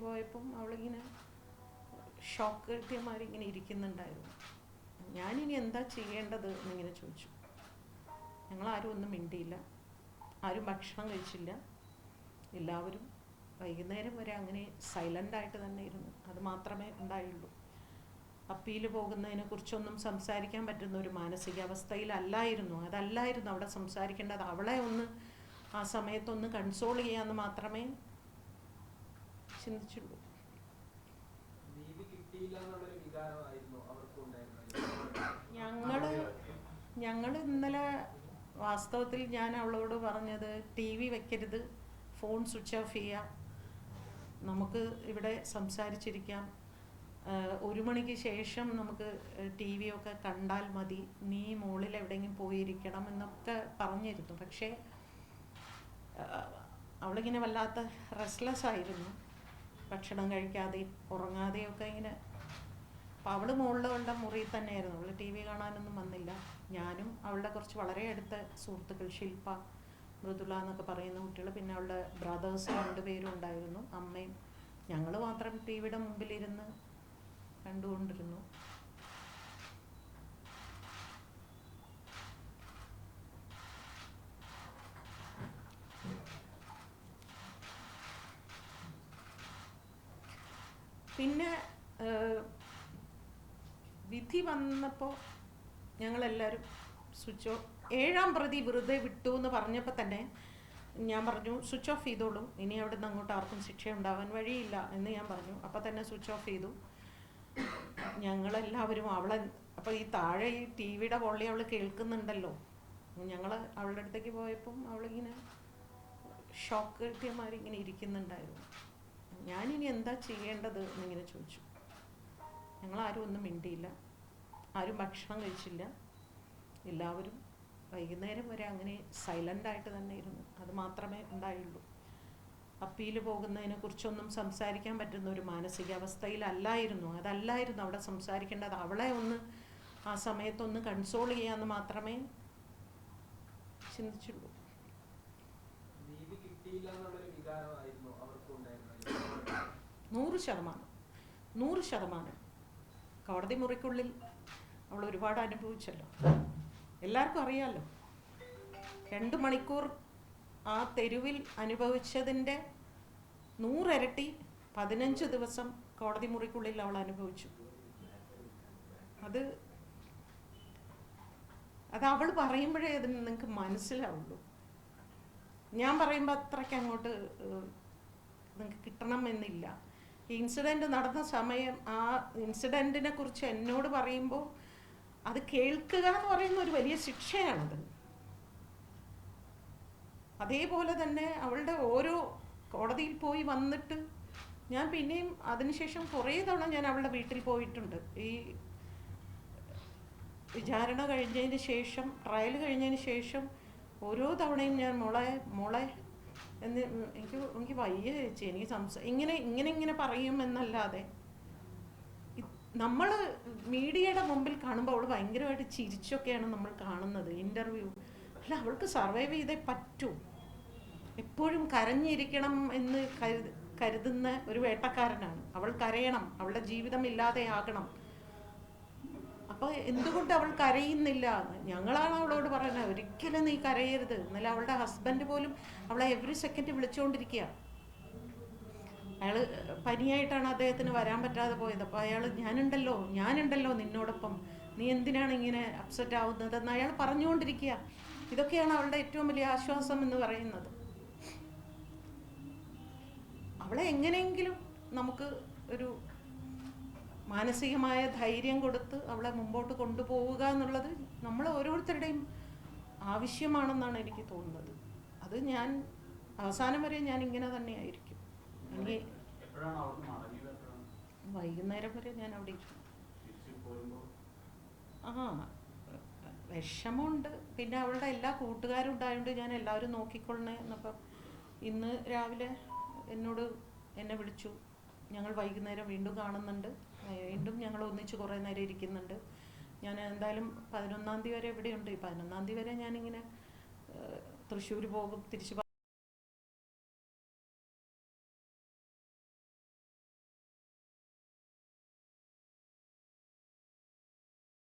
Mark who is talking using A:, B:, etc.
A: പോയപ്പം അവളിങ്ങനെ ഷോക്ക് കിട്ടിയമാരിങ്ങനെ ഇരിക്കുന്നുണ്ടായിരുന്നു. ഞാനിനി എന്താ ചെയ്യേണ്ടത് എന്നിങ്ങനെ ചോദിച്ചു. ഞങ്ങളാരും ഒന്നും മിണ്ടിയില്ല, ആരും ഭക്ഷണം കഴിച്ചില്ല. എല്ലാവരും വൈകുന്നേരം വരെ അങ്ങനെ സൈലൻ്റായിട്ട് തന്നെ ഇരുന്നു. അത് മാത്രമേ ഉണ്ടായുള്ളൂ. അപ്പീൽ പോകുന്നതിനെ കുറിച്ചൊന്നും സംസാരിക്കാൻ പറ്റുന്ന ഒരു മാനസികാവസ്ഥയിലല്ലായിരുന്നു. അതല്ലായിരുന്നു അവിടെ സംസാരിക്കേണ്ടത്. അവളെ ഒന്ന് ആ സമയത്തൊന്ന് കൺസോൾ ചെയ്യാമെന്ന് മാത്രമേ ചിന്തിച്ചുള്ളൂ. ഞങ്ങൾ ഇന്നലെ വാസ്തവത്തിൽ ഞാൻ അവളോട് പറഞ്ഞത്, ടി വി വെക്കരുത്, ഫോൺ സ്വിച്ച് ഓഫ് ചെയ്യുക, നമുക്ക് ഇവിടെ സംസാരിച്ചിരിക്കാം, 1 മണിക്ക് ശേഷം നമുക്ക് ടി വി ഒക്കെ കണ്ടാൽ മതി, നീ മുകളിൽ എവിടെയെങ്കിലും പോയിരിക്കണം എന്നൊക്കെ പറഞ്ഞിരുന്നു. പക്ഷേ അവളിങ്ങനെ വല്ലാത്ത റെസ്റ്റ്ലെസ് ആയിരുന്നു, ഭക്ഷണം കഴിക്കാതെയും ഉറങ്ങാതെയൊക്കെ ഇങ്ങനെ. അപ്പോൾ അവൾ മുകളിലുള്ള മുറിയിൽ തന്നെയായിരുന്നു, അവൾ ടി വി കാണാനൊന്നും വന്നില്ല. ഞാനും അവളുടെ കുറച്ച് വളരെ അടുത്ത സുഹൃത്തുക്കൾ, ശില്പ, മൃദുല എന്നൊക്കെ പറയുന്ന കുട്ടികൾ, പിന്നെ അവളുടെ ബ്രദേഴ്സ് 2 പേരും ഉണ്ടായിരുന്നു, അമ്മയും. ഞങ്ങൾ മാത്രം ടി വിയുടെ മുമ്പിലിരുന്ന് കണ്ടുകൊണ്ടിരുന്നു. പിന്നെ വിധി വന്നപ്പോൾ ഞങ്ങളെല്ലാവരും സ്വിച്ച് ഓഫ്, 7-ാം പ്രതി വെറുതെ വിട്ടു എന്ന് പറഞ്ഞപ്പോൾ തന്നെ ഞാൻ പറഞ്ഞു, സ്വിച്ച് ഓഫ് ചെയ്തോളൂ, ഇനി അവിടെ നിന്ന് അങ്ങോട്ട് ആർക്കും ശിക്ഷ ഉണ്ടാവാൻ വഴിയില്ല എന്ന് ഞാൻ പറഞ്ഞു. അപ്പോൾ തന്നെ സ്വിച്ച് ഓഫ് ചെയ്തു ഞങ്ങളെല്ലാവരും. അപ്പോൾ ഈ താഴെ ഈ ടി വിയുടെ വോളി അവൾ കേൾക്കുന്നുണ്ടല്ലോ. ഞങ്ങൾ അവളുടെ അടുത്തേക്ക് പോയപ്പം അവളിങ്ങനെ ഷോക്ക് കിട്ടിയമാരിങ്ങനെ ഇരിക്കുന്നുണ്ടായിരുന്നു. ഞാനിനി എന്താ ചെയ്യേണ്ടത് എന്നിങ്ങനെ ചോദിച്ചു. ഞങ്ങളാരും ഒന്നും മിണ്ടിയില്ല, ആരും ഭക്ഷണം കഴിച്ചില്ല. എല്ലാവരും വൈകുന്നേരം വരെ അങ്ങനെ സൈലൻ്റായിട്ട് തന്നെ ഇരുന്നു. അത് മാത്രമേ ഉണ്ടായുള്ളൂ. അപ്പീൽ പോകുന്നതിനെ കുറിച്ചൊന്നും സംസാരിക്കാൻ പറ്റുന്ന ഒരു മാനസികാവസ്ഥയിലല്ലായിരുന്നു. അതല്ലായിരുന്നു അവിടെ സംസാരിക്കേണ്ടത്. അവളെ ഒന്ന് ആ സമയത്തൊന്ന് കൺസോൾ ചെയ്യാമെന്ന് മാത്രമേ ചിന്തിച്ചുള്ളൂ. 100% കോടതി മുറിക്കുള്ളിൽ അവൾ ഒരുപാട് അനുഭവിച്ചല്ലോ. എല്ലാവർക്കും അറിയാമല്ലോ, 2 മണിക്കൂർ ആ തെരുവിൽ അനുഭവിച്ചതിൻ്റെ 100 ഇരട്ടി 15 ദിവസം കോടതി മുറിക്കുള്ളിൽ അവൾ അനുഭവിച്ചു. അത് അവൾ പറയുമ്പോഴേ അതിന് നിങ്ങൾക്ക് മനസ്സിലാവുള്ളൂ. ഞാൻ പറയുമ്പോൾ അത്രയ്ക്ക് അങ്ങോട്ട് നിങ്ങൾക്ക് കിട്ടണം എന്നില്ല. ഈ ഇൻസിഡൻറ്റ് നടന്ന സമയം, ആ ഇൻസിഡൻറ്റിനെ കുറിച്ച് എന്നോട് പറയുമ്പോൾ അത് കേൾക്കുക എന്ന് പറയുന്ന ഒരു വലിയ ശിക്ഷയാണത്. അതേപോലെ തന്നെ അവളുടെ ഓരോ കോടതിയിൽ പോയി വന്നിട്ട് ഞാൻ പിന്നെയും അതിനുശേഷം കുറേ തവണ ഞാൻ അവളുടെ വീട്ടിൽ പോയിട്ടുണ്ട്. ഈ വിചാരണ കഴിഞ്ഞതിന് ശേഷം, ട്രയൽ കഴിഞ്ഞതിന് ശേഷം ഓരോ തവണയും ഞാൻ മോളെ എന്ന് എനിക്ക് വയ്യ ചേച്ചി, എനിക്ക് ഇങ്ങനെ പറയും എന്നല്ലാതെ, നമ്മൾ മീഡിയയുടെ മുമ്പിൽ കാണുമ്പോൾ അവൾ ഭയങ്കരമായിട്ട് ചിരിച്ചൊക്കെയാണ് നമ്മൾ കാണുന്നത് ഇൻ്റർവ്യൂ. അല്ല, അവൾക്ക് സർവൈവ് ചെയ്തേ പറ്റൂ. എപ്പോഴും കരഞ്ഞിരിക്കണം എന്ന് കരുതുന്ന ഒരു വേട്ടക്കാരനാണ് അവൾ. കരയണം, അവളുടെ ജീവിതം ഇല്ലാതെയാകണം. അപ്പോൾ എന്തുകൊണ്ട് അവൾ കരയുന്നില്ല എന്ന് ഞങ്ങളാണ് അവളോട് പറയുന്നത്. ഒരിക്കലും നീ കരയരുത്. എന്നാലും അവളുടെ ഹസ്ബൻഡ് പോലും അവളെ എവറി സെക്കൻഡ് വിളിച്ചുകൊണ്ടിരിക്കുക. അയാൾ പനിയായിട്ടാണ് അദ്ദേഹത്തിന് വരാൻ പറ്റാതെ പോയത്. അപ്പോൾ അയാൾ ഞാനുണ്ടല്ലോ നിന്നോടൊപ്പം, നീ എന്തിനാണ് ഇങ്ങനെ അപ്സെറ്റ് ആവുന്നതെന്ന് അയാൾ പറഞ്ഞുകൊണ്ടിരിക്കുക. ഇതൊക്കെയാണ് അവളുടെ ഏറ്റവും വലിയ ആശ്വാസം എന്ന് പറയുന്നത്. അവളെ എങ്ങനെയെങ്കിലും നമുക്ക് ഒരു മാനസികമായ ധൈര്യം കൊടുത്ത് അവളെ മുമ്പോട്ട് കൊണ്ടുപോവുക എന്നുള്ളത് നമ്മൾ ഓരോരുത്തരുടെയും ആവശ്യമാണെന്നാണ് എനിക്ക് തോന്നുന്നത്. അത് ഞാൻ അവസാനം വരെ ഞാൻ ഇങ്ങനെ തന്നെയായിരിക്കും. വൈകുന്നേരം വരെ ഞാൻ അവിടെ ഇരിക്കും. വിഷമമുണ്ട്. പിന്നെ അവളുടെ എല്ലാ കൂട്ടുകാരും ഉണ്ടായതുകൊണ്ട് ഞാൻ എല്ലാവരും നോക്കിക്കൊള്ളണേ എന്നപ്പം ഇന്ന് രാവിലെ എന്നെ വിളിച്ചു. ഞങ്ങൾ വൈകുന്നേരം വീണ്ടും കാണുന്നുണ്ട്, വീണ്ടും ഞങ്ങൾ ഒന്നിച്ച് കുറേ നേരം ഇരിക്കുന്നുണ്ട്. ഞാൻ എന്തായാലും 11-ാം തീയതി വരെ ഇവിടെയുണ്ട്. ഈ 11-ാം തീയതി വരെ ഞാനിങ്ങനെ തൃശ്ശൂർ പോകും, തിരിച്ച്